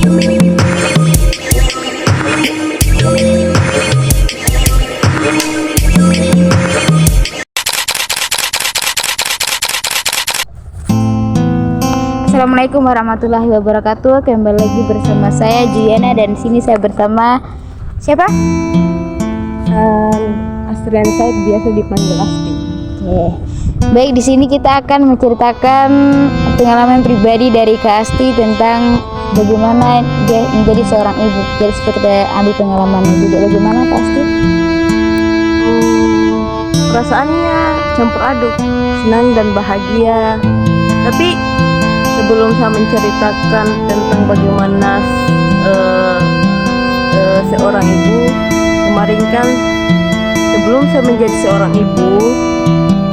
Assalamualaikum warahmatullahi wabarakatuh. Kembali lagi bersama saya Juliana dan sini saya bersama siapa? Astrian Said, biasa dipanggil Asti. Oke. Baik, di sini kita akan menceritakan pengalaman pribadi dari Kak Asti tentang bagaimana dia menjadi seorang ibu. Jadi seperti kita ambil pengalaman juga. Bagaimana Kak Asti? Perasaannya campur aduk, senang dan bahagia. Tapi sebelum saya menceritakan tentang bagaimana seorang ibu, kemarin kan sebelum saya menjadi seorang ibu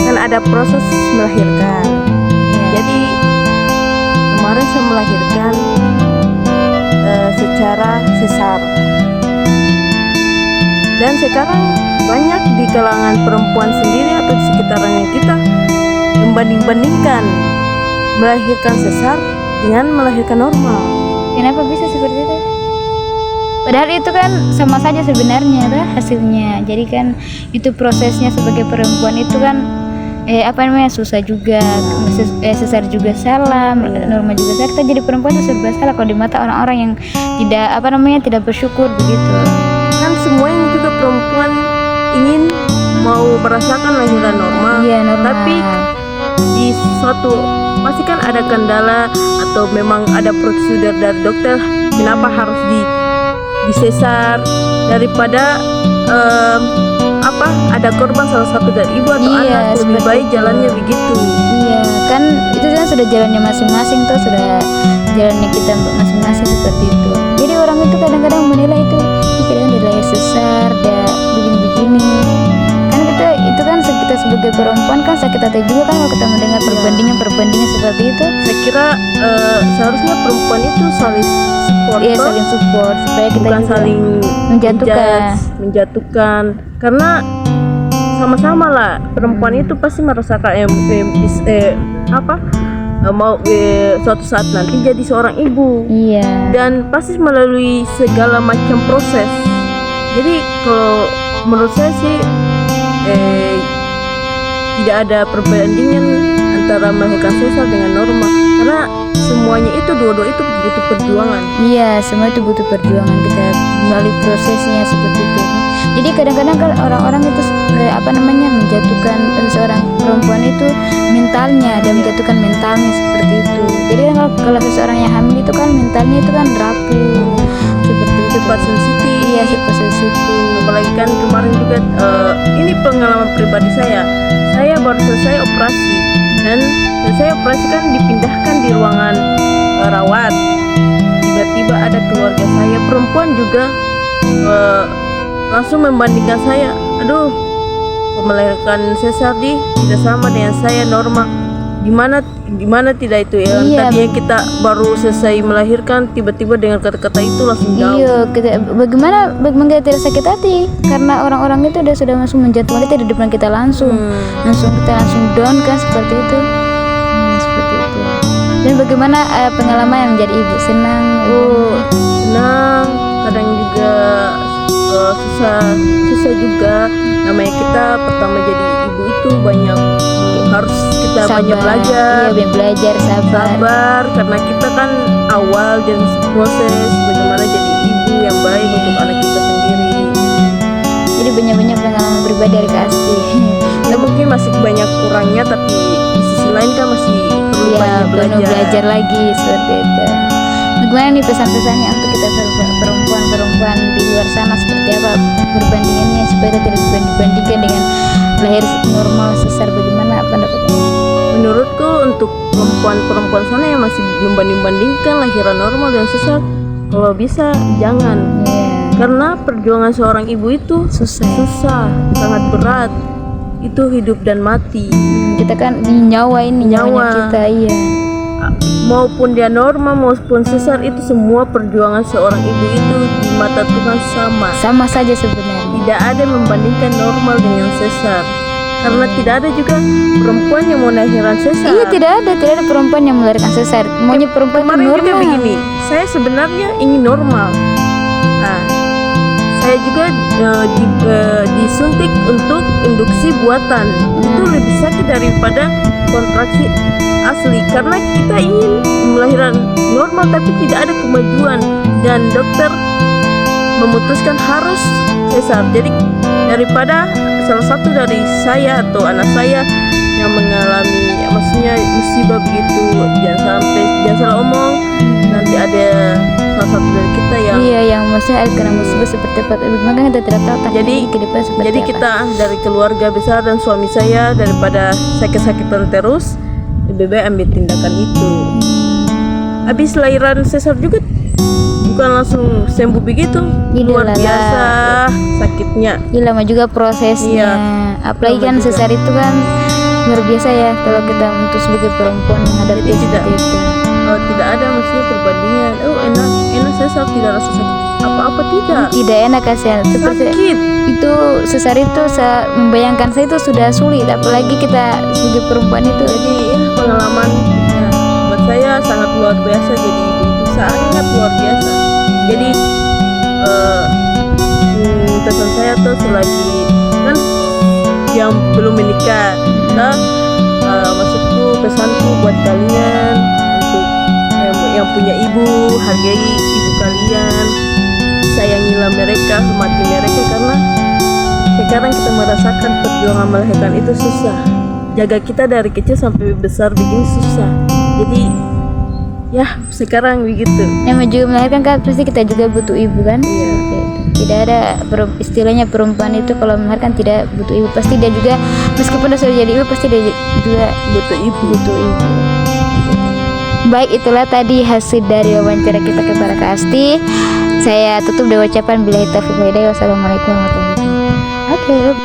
kan ada proses melahirkan. Jadi kemarin saya melahirkan secara sesar. Dan sekarang banyak di kalangan perempuan sendiri atau di sekitarnya kita membanding-bandingkan melahirkan sesar dengan melahirkan normal. Kenapa bisa seperti itu? Padahal itu kan sama saja sebenarnya hasilnya. Jadi kan itu prosesnya sebagai perempuan itu kan susah juga. Sesar juga salah, normal juga salah. Kita jadi perempuan itu serba salah kalau di mata orang-orang yang tidak bersyukur begitu. Kan semuanya juga perempuan ingin mau merasakan lahiran normal. Iya, normal. Tapi di suatu pasti kan ada kendala atau memang ada prosedur dari dokter kenapa harus disesar daripada ada korban salah satu dari ibu atau anak, lebih baik jalannya begitu. Iya kan, itu kan sudah jalannya masing-masing tuh, sudah jalannya kita masing-masing seperti itu. Jadi orang itu kadang-kadang menilai itu kadang dilahir sesar dan begini-begini. Itu kan kita sebagai perempuan kan sakit hati juga kan kalau kita mendengar perbandingan seperti itu. Saya kira seharusnya perempuan itu saling support. Iya, saling support supaya kita bukan juga saling menjatuhkan karena sama-sama lah perempuan itu pasti merasakan suatu saat nanti jadi seorang ibu. Iya. Dan pasti melalui segala macam proses. Jadi kalau menurut saya sih tidak ada perbandingan antara melahirkan sesar dengan normal karena semuanya itu dua-dua itu butuh perjuangan. Iya, semua itu butuh perjuangan, kita melalui prosesnya seperti itu. Jadi kadang-kadang kan orang-orang itu menjatuhkan seorang perempuan itu mentalnya dan menjatuhkan mentalnya seperti itu. Jadi kalau seseorang yang hamil itu kan mentalnya itu kan rapuh seperti itu, cepat sensitif. Iya, cepat sensitif. Apalagi kan kemarin juga ini pengalaman pribadi saya baru selesai operasi dan selesai operasi kan dipindahkan di ruangan rawat. Tiba-tiba ada keluarga saya perempuan juga langsung membandingkan saya, aduh melahirkan sesar tidak sama dengan saya normal. Gimana tidak itu ya? Iya. Tadinya kita baru selesai melahirkan tiba-tiba dengar kata-kata itu langsung jauh. Iya, bagaimana kita tidak sakit hati karena orang-orang itu sudah langsung menjatuhkan kita di depan kita langsung kita langsung down kan seperti itu. Seperti itu. Dan bagaimana pengalaman yang menjadi ibu? Senang, kadang juga susah juga. Namanya kita pertama jadi ibu itu banyak harus kita banyak belajar. Iya, belajar sabar karena kita kan awal dan proses bagaimana jadi ibu yang baik untuk anak kita sendiri. Jadi banyak pengalaman pribadi dari Kak Asti. Ya mungkin masih banyak kurangnya tapi di sisi lain kan masih perlu banyak belajar lagi seperti itu. Bagaimana nih pesan-pesannya untuk kita perempuan di luar sana, seperti apa perbandingannya supaya kita tidak dibandingkan dengan lahir normal sesar? Bagaimana pendapatnya? Menurutku untuk perempuan sana yang masih membanding-bandingkan lahiran normal dan sesar, kalau bisa jangan. Karena perjuangan seorang ibu itu susah, sangat berat. Itu hidup dan mati. Kita kan nyawa kita, iya. Maupun dia normal maupun sesar, itu semua perjuangan seorang ibu itu di mata Tuhan sama saja sebenarnya. Tidak ada yang membandingkan normal dengan sesar karena tidak ada juga perempuan yang mau lahiran sesar. Iya, tidak ada perempuan yang melahirkan sesar. Maunya perempuan kemarin normal. Juga begini, saya sebenarnya ingin normal. Nah, saya juga disuntik untuk induksi buatan. Itu lebih sakit daripada kontraksi asli karena kita ingin melahirkan normal tapi tidak ada kemajuan dan dokter memutuskan harus sesar. Jadi daripada salah satu dari saya atau anak saya yang mengalami maksudnya musibah begitu, jangan salah omong, nanti ada salah satu dari kita yang yang maksudnya ada kena musibah seperti apa, makanya kita tidak tahu jadi ke depan seperti jadi apa. kita dari keluarga besar dan suami saya daripada sakit-sakitan terus lebih baik ambil tindakan itu. Habis lahiran sesar juga bukan langsung sembuh begitu, luar biasa sakitnya. Iya, lama juga prosesnya. Apalagi kan sesar itu kan luar biasa ya kalau kita untuk sebagai perempuan menghadapi seperti itu. Tidak ada maksudnya perbandingan. Enak sesar tidak rasa sakit apa-apa, tidak. Tidak enak kasihan. Sakit. Itu sesar itu membayangkan saya itu sudah sulit, apalagi kita sebagai perempuan itu. Jadi pengalaman buat saya sangat luar biasa jadi ibu itu sangat luar biasa. Jadi pesan saya tuh selagi kan yang belum menikah, maksudku pesanku buat kalian untuk yang punya ibu, hargai ibu kalian, sayangilah mereka, hormati mereka karena sekarang kita merasakan perjuangan melahirkan itu susah. Jaga kita dari kecil sampai besar begini susah. Jadi ya sekarang begitu. Yang juga melahirkan kan pasti kita juga butuh ibu kan? Iya. Tidak ada istilahnya perempuan itu kalau melahirkan tidak butuh ibu. Pasti dia juga meskipun dia sudah jadi ibu pasti dia juga butuh ibu. Baik, itulah tadi hasil dari wawancara kita kepada Kak Asti. Saya tutup dengan ucapan billahi taufiq wal hidayah. Wassalamualaikum warahmatullahi wabarakatuh. Oke.